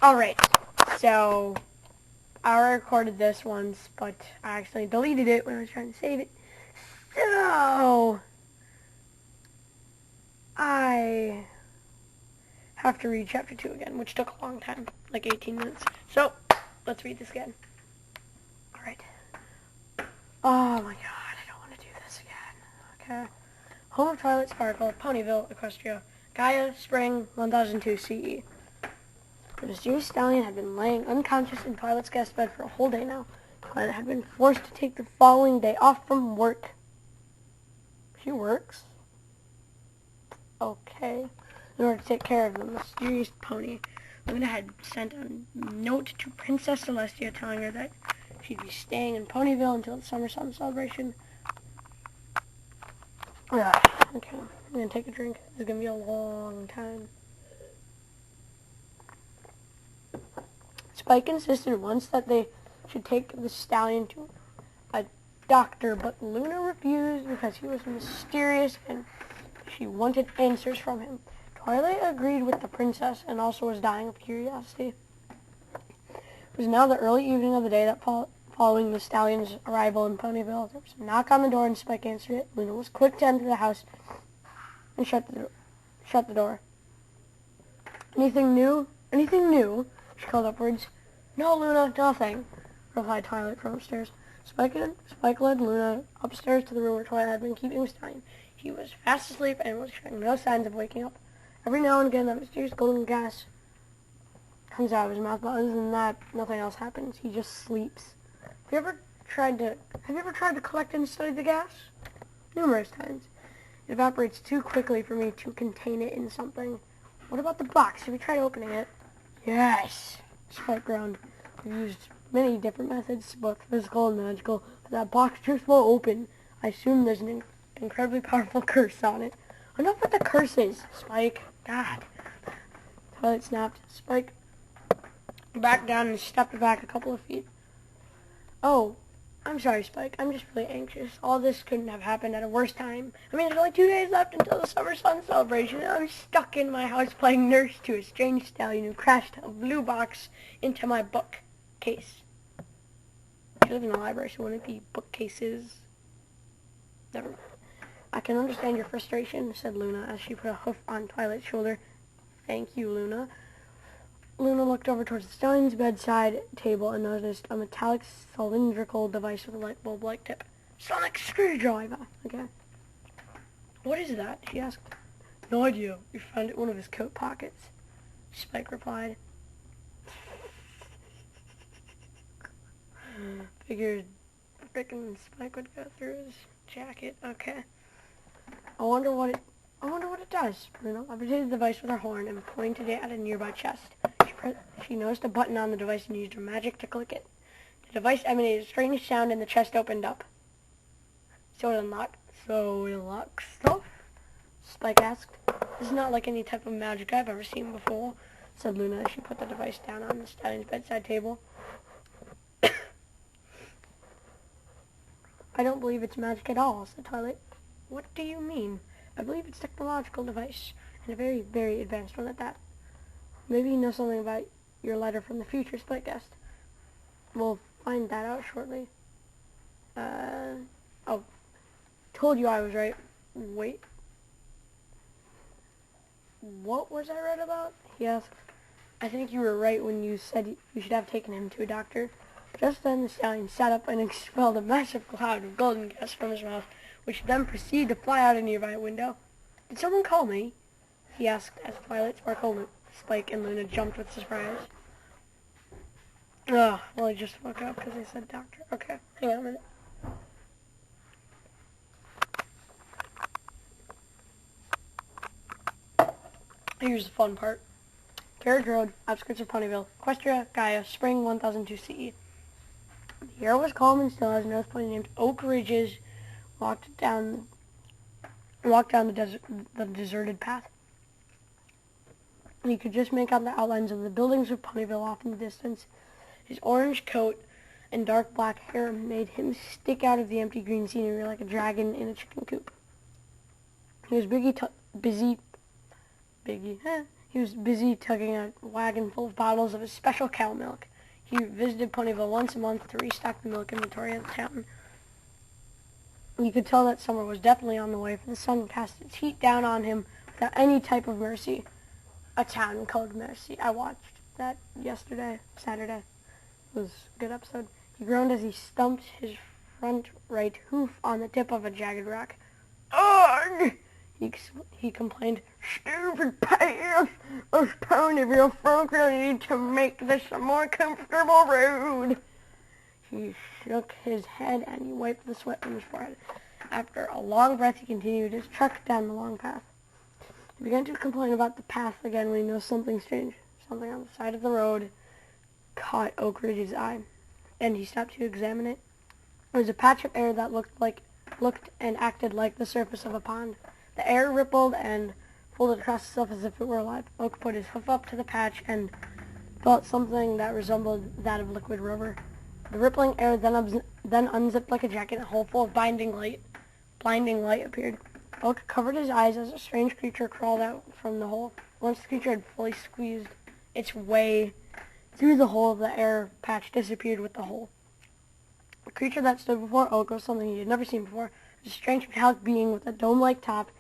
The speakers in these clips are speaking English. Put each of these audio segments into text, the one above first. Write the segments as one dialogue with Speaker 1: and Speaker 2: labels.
Speaker 1: Alright, so I recorded this once, but I accidentally deleted it when I was trying to save it. So I have to read chapter 2 again, which took a long time, like 18 minutes. So let's read this again. Alright. Oh my god, I don't want to do this again. Okay. Home of Twilight Sparkle, Ponyville, Equestria, Gaia, Spring, 1002 CE. The mysterious stallion had been laying unconscious in Twilight's guest bed for a whole day now. Twilight had been forced to take the following day off from work. She works? Okay. In order to take care of the mysterious pony, Luna had sent a note to Princess Celestia telling her that she'd be staying in Ponyville until the Summer Sun celebration. Okay, I'm going to take a drink. It's going to be a long time. Spike insisted once that they should take the stallion to a doctor, but Luna refused because he was mysterious and she wanted answers from him. Twilight agreed with the princess and also was dying of curiosity. It was now the early evening of the day that following the stallion's arrival in Ponyville. There was a knock on the door and Spike answered it. Luna was quick to enter the house and shut the door. Anything new? Anything new? She called upwards. No, Luna, nothing, replied Twilight from upstairs. Spike led Luna upstairs to the room where Twilight had been keeping the stallion. He was fast asleep and was showing no signs of waking up. Every now and again, that mysterious golden gas comes out of his mouth, but other than that, nothing else happens. He just sleeps. Have you ever tried to collect and study the gas? Numerous times. It evaporates too quickly for me to contain it in something. What about the box? Have you tried opening it? Yes, Spike groaned. We've used many different methods, both physical and magical, but that box just won't open. I assume there's an incredibly powerful curse on it. Enough with the curses, Spike. God. Twilight snapped. Spike backed down and stepped back a couple of feet. Oh, I'm sorry, Spike. I'm just really anxious. All this couldn't have happened at a worse time. I mean, there's only 2 days left until the Summer Sun celebration, and I'm stuck in my house playing nurse to a strange stallion who crashed a blue box into my bookcase. She lives in a library, so wouldn't it be bookcases? Never mind. I can understand your frustration, said Luna as she put a hoof on Twilight's shoulder. Thank you, Luna. Luna looked over towards the stallion's bedside table and noticed a metallic cylindrical device with a light bulb-like tip. Sonic screwdriver. Okay. What is that? She asked. No idea. We found it in one of his coat pockets. Spike replied. Figured frickin' Spike would go through his jacket. Okay. I wonder what it does. Luna operated the device with her horn and pointed it at a nearby chest. She noticed a button on the device and used her magic to click it. The device emanated a strange sound and the chest opened up. So it unlocks stuff? Spike asked. This is not like any type of magic I've ever seen before, said Luna as she put the device down on the stallion's bedside table. I don't believe it's magic at all, said Twilight. What do you mean? I believe it's a technological device, and a very, very advanced one at that. Maybe you know something about your letter from the future, Spike asked. We'll find that out shortly. Oh, told you I was right. Wait. What was I right about? He asked. I think you were right when you said you should have taken him to a doctor. Just then the stallion sat up and expelled a massive cloud of golden gas from his mouth, which then proceeded to fly out a nearby window. Did someone call me? He asked as Twilight Sparkle, Spike, and Luna jumped with surprise. Well, I just woke up because I said doctor. Okay, hang on a minute. Here's the fun part. Carriage Road, outskirts of Ponyville, Equestria, Gaia, Spring, 1002 CE. The air was calm and still as North Pony named Oak Ridges walked down the deserted path. He could just make out the outlines of the buildings of Ponyville off in the distance. His orange coat and dark black hair made him stick out of the empty green scenery like a dragon in a chicken coop. He was He was busy tugging a wagon full of bottles of his special cow milk. He visited Ponyville once a month to restock the milk inventory of the town. You could tell that summer was definitely on the way, for the sun cast its heat down on him without any type of mercy. A Town Called Mercy. I watched that yesterday, Saturday. It was a good episode. He groaned as he stumped his front right hoof on the tip of a jagged rock. Ugh! He complained, "Stupid pants! Those Ponyville folk really need to make this a more comfortable road." He shook his head and he wiped the sweat from his forehead. After a long breath, he continued his trek down the long path. He began to complain about the path again when he noticed something strange. Something on the side of the road caught Oak Ridge's eye, and he stopped to examine it. It was a patch of air that looked and acted like the surface of a pond. The air rippled and folded across itself as if it were alive. Oak put his hoof up to the patch and felt something that resembled that of liquid rubber. The rippling air then unzipped like a jacket, and a hole full of blinding light appeared. Oak covered his eyes as a strange creature crawled out from the hole. Once the creature had fully squeezed its way through the hole, the air patch disappeared with the hole. The creature that stood before Oak was something he had never seen before. It was a strange metallic being with a dome-like top,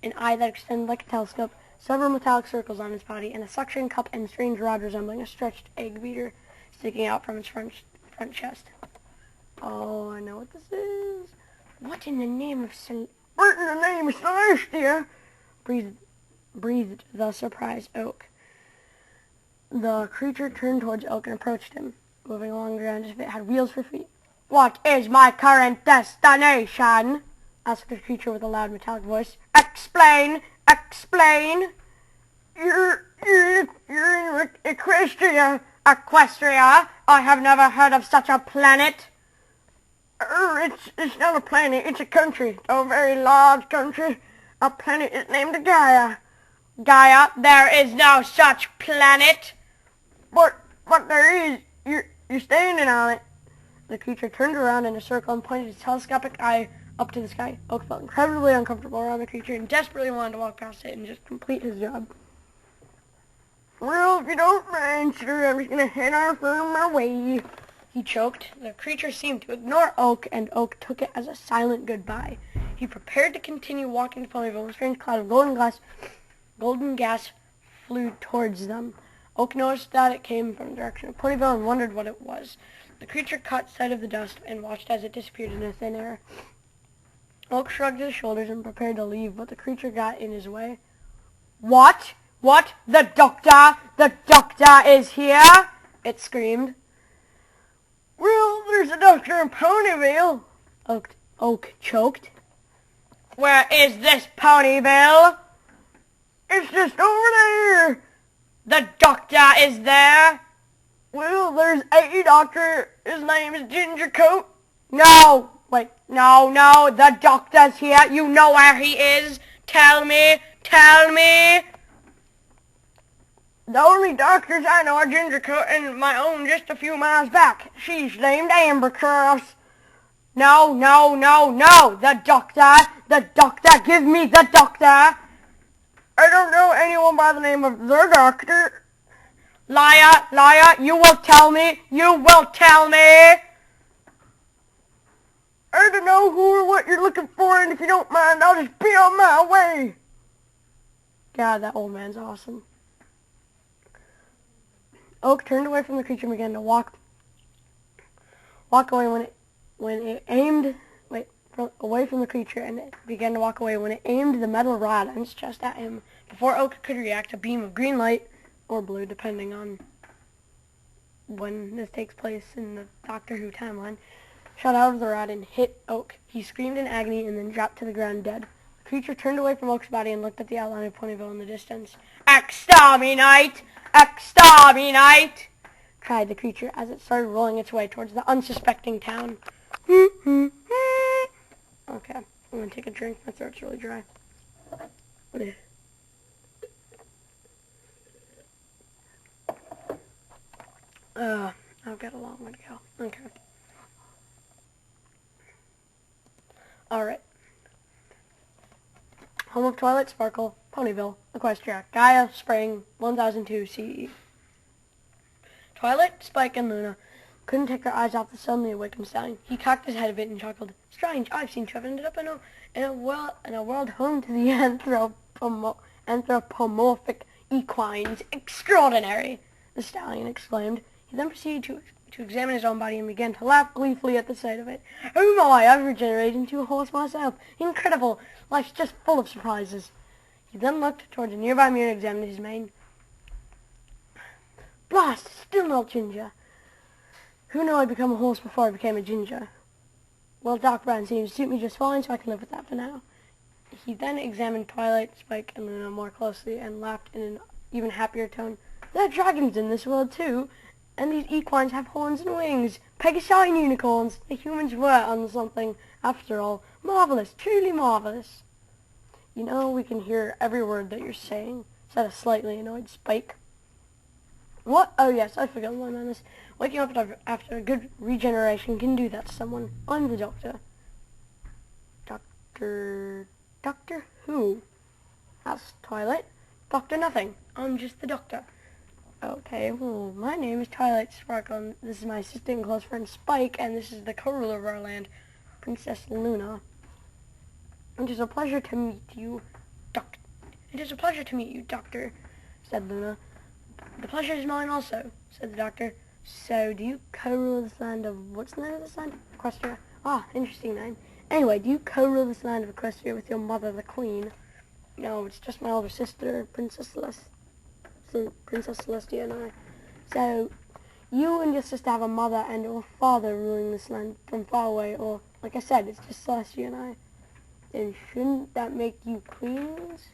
Speaker 1: an eye that extended like a telescope, several metallic circles on its body, and a suction cup and strange rod resembling a stretched egg beater sticking out from its front chest. Oh, I know what this is. What in the name of Celestia? Breathed the surprised Oak. The creature turned towards Oak and approached him, moving along the ground as if it had wheels for feet. "What is my current destination?" asked the creature with a loud metallic voice. Explain! You're in Equestria. Equestria? I have never heard of such a planet. It's not a planet, it's a country. A very large country. A planet is named Gaia. Gaia? There is no such planet. But there is. You're standing on it. The creature turned around in a circle and pointed his telescopic eye up to the sky. Oak felt incredibly uncomfortable around the creature and desperately wanted to walk past it and just complete his job. "Well, if you don't mind, sir, I'm just going to head off on my way," he choked. The creature seemed to ignore Oak, and Oak took it as a silent goodbye. He prepared to continue walking to Ponyville when a strange cloud of golden gas flew towards them. Oak noticed that it came from the direction of Ponyville and wondered what it was. The creature caught sight of the dust and watched as it disappeared in the thin air. Oak shrugged his shoulders and prepared to leave, but the creature got in his way. What? The doctor? The doctor is here?" it screamed. "Well, there's a doctor in Ponyville," Oak choked. "Where is this Ponyville?" "It's just over there." "The doctor is there?" "Well, there's a doctor. His name is Gingercoat." No, the doctor's here. You know where he is. Tell me. "The only doctors I know are Gingercoat and my own just a few miles back. She's named Ambercross." No. The doctor. Give me the doctor. "I don't know anyone by the name of the doctor." Liar, you will tell me. "I don't know who or what you're looking for, and if you don't mind, I'll just be on my way." God, that old man's awesome. Oak turned away from the creature and began to walk away away from the creature, and it began to walk away when it aimed the metal rod on its chest at him. Before Oak could react, a beam of green light, or blue, depending on when this takes place in the Doctor Who timeline, shot out of the rod and hit Oak. He screamed in agony and then dropped to the ground dead. The creature turned away from Oak's body and looked at the outline of Ponyville in the distance. Exterminate! Cried the creature as it started rolling its way towards the unsuspecting town. Okay, I'm going to take a drink. My throat's really dry. I've got a long way to go. Okay. Alright. Home of Twilight Sparkle, Ponyville, Equestria, Gaia, Spring, 1002 CE. Twilight, Spike, and Luna couldn't take their eyes off the suddenly awakened stallion. He cocked his head a bit and chuckled. Strange, I've seen to have ended up in a world home to the anthropomorphic equines. Extraordinary, the stallion exclaimed. He then proceeded to examine his own body and began to laugh gleefully at the sight of it. Oh my, I've regenerated into a horse myself. Incredible. Life's just full of surprises. He then looked towards a nearby mirror and examined his mane. Blast, still not ginger. Who knew I'd become a horse before I became a ginger? Well, dark brown seems to suit me just fine, so I can live with that for now. He then examined Twilight, Spike, and Luna more closely and laughed in an even happier tone. There are dragons in this world, too. And these equines have horns and wings. Pegasine unicorns. The humans were on something, after all. Marvelous, truly marvelous. You know, we can hear every word that you're saying, said a slightly annoyed Spike. What? Oh, yes, I forgot one on this. Waking up after a good regeneration can do that to someone. I'm the doctor. Doctor who? Asked Twilight. Doctor nothing. I'm just the doctor. Okay, well, my name is Twilight Sparkle, and this is my assistant and close friend Spike, and this is the co-ruler of our land, Princess Luna. It is a pleasure to meet you, Doctor. It is a pleasure to meet you, Doctor, said Luna. The pleasure is mine also, said the doctor. So, do you co-rule this land of, what's the name of this land? Equestria. Ah, interesting name. Anyway, do you co-rule this land of Equestria with your mother, the Queen? No, it's just my older sister, Princess Celestia and I. So, you and your sister have a mother and or father ruling this land from far away, or, like I said, it's just Celestia and I. Then shouldn't that make you queens?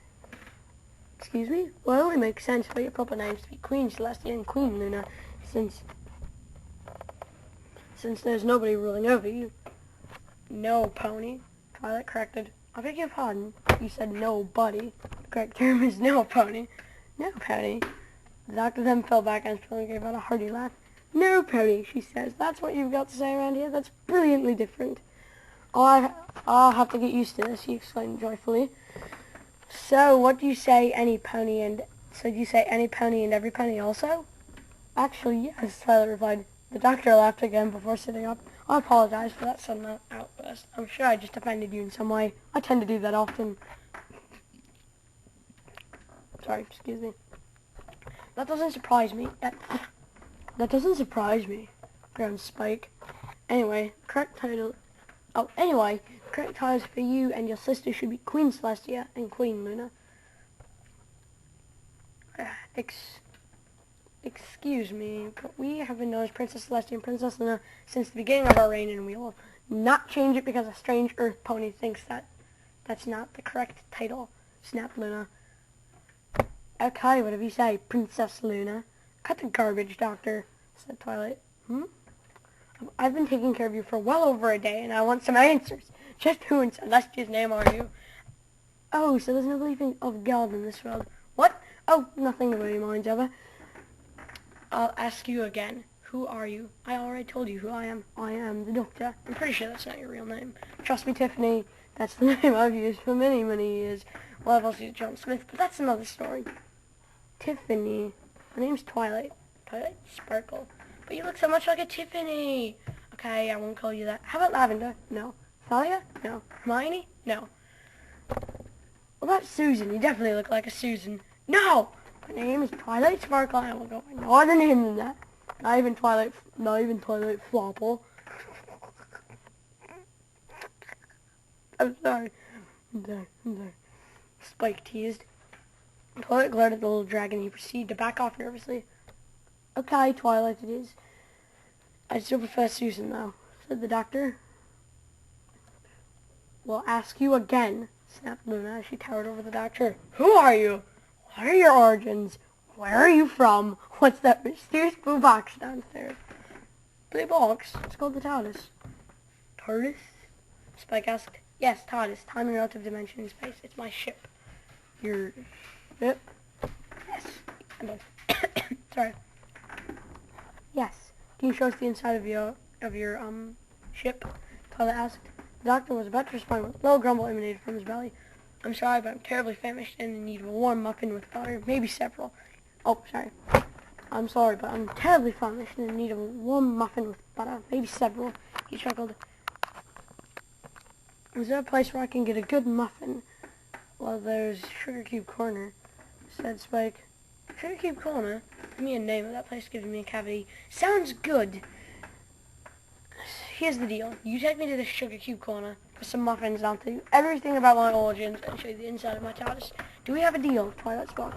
Speaker 1: Excuse me? Well, it only makes sense for your proper names to be Queen Celestia and Queen Luna, since there's nobody ruling over you. No, pony, Twilight corrected. I beg your pardon. You said nobody. The correct term is no, pony. No, pony. The doctor then fell back on his pillow and gave out a hearty laugh. No, pony, she says. That's what you've got to say around here? That's brilliantly different. I'll have to get used to this, he exclaimed joyfully. So, what do you say, any pony and... So, do you say any pony and every pony also? Actually, yes, Twilight replied. The doctor laughed again before sitting up. I apologize for that sudden outburst. I'm sure I just offended you in some way. I tend to do that often. Sorry, excuse me. That doesn't surprise me. That doesn't surprise me, groaned Spike. Anyway, correct titles for you and your sister should be Queen Celestia and Queen Luna. Excuse me, but we have been known as Princess Celestia and Princess Luna since the beginning of our reign, and we will not change it because a strange Earth pony thinks that's not the correct title, snapped Luna. Okay, whatever you say, Princess Luna. Cut the garbage, Doctor, said Twilight. I've been taking care of you for well over a day, and I want some answers. Just who in Celestia's name are you? Oh, so there's no believing of God in this world. What? Oh, nothing to worry your minds over. I'll ask you again. Who are you? I already told you who I am. I am the Doctor. I'm pretty sure that's not your real name. Trust me, Tiffany, that's the name I've used for many, many years. Well, I've also used John Smith, but that's another story. Tiffany. My name's Twilight. Twilight Sparkle. But you look so much like a Tiffany. Okay, I won't call you that. How about Lavender? No. Thalia? No. Hermione? No. What about Susan? You definitely look like a Susan. No! My name is Twilight Sparkle. I will go by no other name than that. Not even Twilight Flopple. I'm sorry. Spike teased. Twilight glared at the little dragon. He proceeded to back off nervously. Okay, Twilight it is. I still prefer Susan, though, said the doctor. We'll ask you again, snapped Luna as she towered over the doctor. Who are you? What are your origins? Where are you from? What's that mysterious blue box downstairs? Blue box? It's called the TARDIS. TARDIS? Spike asked. Yes, TARDIS. Time and relative dimension in space. It's my ship. Your ship? Yes. Sorry. Yes. Can you show us the inside of your ship? Twilight asked. The doctor was about to respond when a low grumble emanated from his belly. I'm sorry, but I'm terribly famished and in need of a warm muffin with butter, maybe several. Oh, sorry. I'm sorry, but I'm terribly famished and in need of a warm muffin with butter, maybe several. He chuckled. Is there a place where I can get a good muffin? Well, there's Sugar Cube Corner, said Spike. Sugar Cube Corner? Give me a name of that place giving me a cavity. Sounds good. Here's the deal. You take me to the Sugar Cube Corner for some muffins and I'll tell you everything about my origins and show you the inside of my TARDIS. Do we have a deal? Twilight spoke.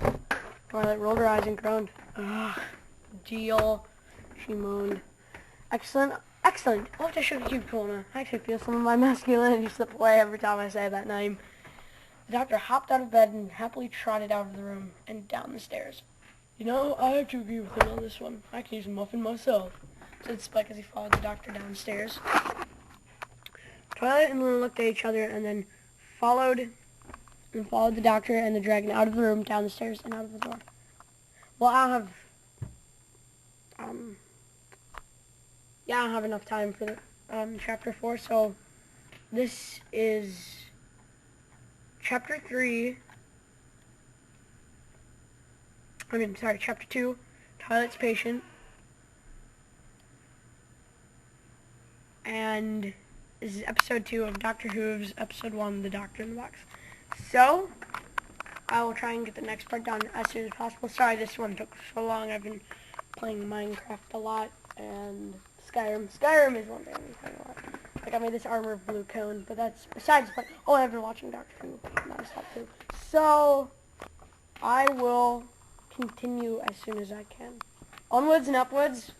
Speaker 1: Twilight rolled her eyes and groaned. Ugh, deal, she moaned. Excellent, excellent. Off to Sugar Cube Corner. I actually feel some of my masculinity slip away every time I say that name. The doctor hopped out of bed and happily trotted out of the room and down the stairs. You know, I have to agree with him on this one. I can use a muffin myself, said Spike as he followed the doctor downstairs. Twilight and Luna looked at each other and then followed the doctor and the dragon out of the room, down the stairs, and out of the door. Well, I don't have enough time for the chapter 4, so this is chapter 3. Chapter 2, Twilight's Patient. And this is episode 2 of Doctor Who's episode 1, The Doctor in the Box. So, I will try and get the next part done as soon as possible. Sorry this one took so long. I've been playing Minecraft a lot, and Skyrim. Skyrim is one thing I've been playing a lot. Like, I made this armor of blue cone, but that's besides the point. Oh, I've been watching Doctor Who. Nice, that too. So, I will continue as soon as I can. Onwards and upwards.